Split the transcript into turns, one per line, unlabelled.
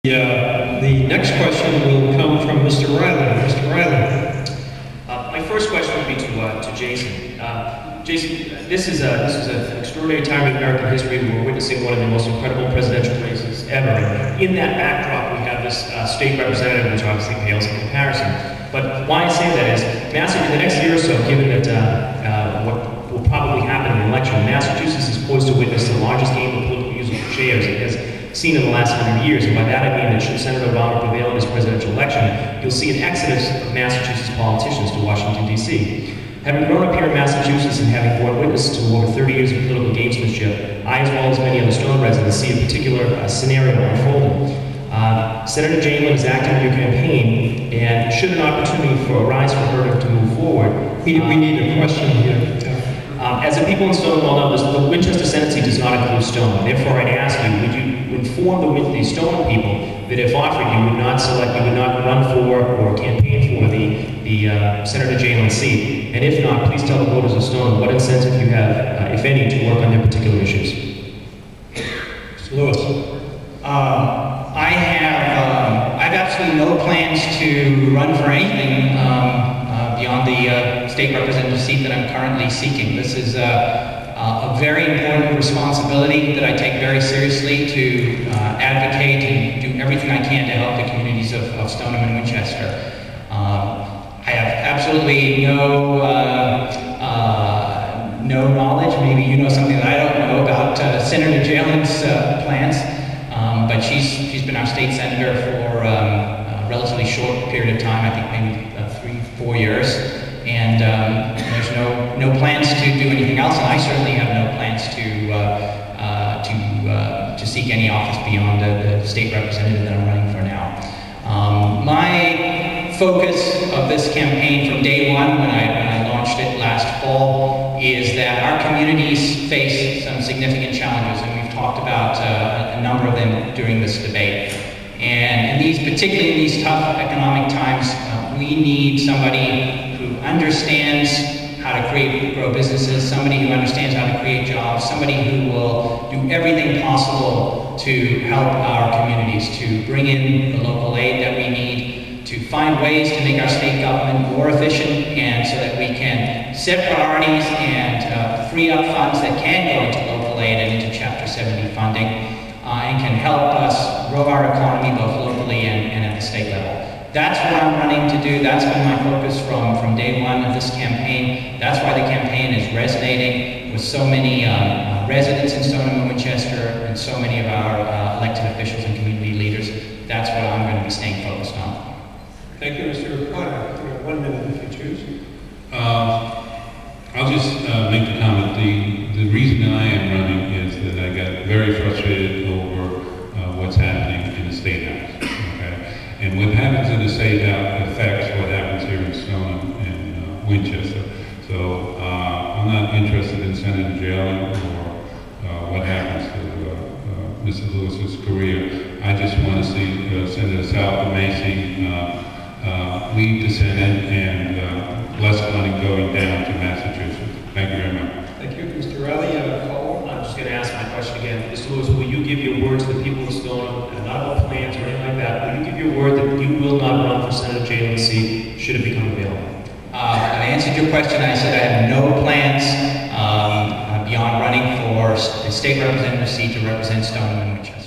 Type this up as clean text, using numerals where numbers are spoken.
The next question will come from Mr. Riley. Mr. Riley.
My first question would be to Jason. Jason, this is an extraordinary time in American history. We're witnessing one of the most incredible presidential races ever. And in that backdrop, we have this state representative, which obviously pales in comparison. But why I say that is, in the next year or so, given that what will probably happen in the election, Massachusetts is poised to witness the largest game of political musical chairs it has seen in the last 100 years. And by that I mean that should Senator Obama prevail in this presidential election, you'll see an exodus of Massachusetts politicians to Washington, D.C. Having grown up here in Massachusetts and having borne witness to over 30 years of political gamesmanship, I, as well as many other Stone residents, see a particular scenario unfolding. Senator Jamelin is active in your campaign, and should an opportunity arise for her to move forward,
We need a question here.
as the people in Stonewall know, the Winchester Senate seat does not include Stone. Therefore, I'd ask you, would you inform the Stone people that if offered, you would not run for or campaign for the Senator Jamelin seat? And if not, please tell the voters of Stone what incentive you have, if any, to work on their particular issues.
Mr. Lewis.
I've absolutely no plans to run for anything beyond the state representative seat that I'm currently seeking. This is a very important responsibility that I take very seriously to advocate and do everything I can to help the communities of Stoneham and Winchester. I have absolutely no knowledge, maybe you know something that I don't know about Senator Jalen's plans, but she's been our state senator for a relatively short period of time, I think maybe 3-4 years, and there's no plans to do anything else, and I certainly have no plans to seek any office beyond the state representative that I'm running for now. My focus of this campaign from day one, when I launched it last fall, is that our communities face some significant challenges, and we've talked about a number of them during this debate. And particularly in these tough economic times, we need somebody who understands how to grow businesses, somebody who understands how to create jobs, somebody who will do everything possible to help our communities, to bring in the local aid that we need, to find ways to make our state government more efficient, and so that we can set priorities and free up funds that can go into local aid and into Chapter 70 funding, and can help us grow our economy both locally and at the state level. That's what I'm running to do. That's been my focus from day one of this campaign. That's why the campaign is resonating with so many residents in Stoneham and Winchester and so many of our elected officials and community leaders. That's what I'm going to be staying focused on.
Thank you, Mr. Potter. 1 minute if you choose.
I'll just make the comment. The reason I am running is that I got very frustrated over what's happening in the State House. Okay? And what happens in the State House affects what happens here in Stoneham and Winchester. So I'm not interested in Senator Jalen's or what happens to Mr. Lewis's career. I just want to see Senator Southern Macy lead the Senate and less money going down to Massachusetts. Thank you very much.
Thank you. Mr. Riley, you have a follow-up?
I'm just going to ask my question again. Mr. Lewis, will you give your word to the people of Stoneham, and not about plans or anything like that, will you give your word that you will not run for Senator Jalen's seat should it become available?
I answered your question. I said I have no plans beyond running for the state representative seat to represent Stoneham and Winchester.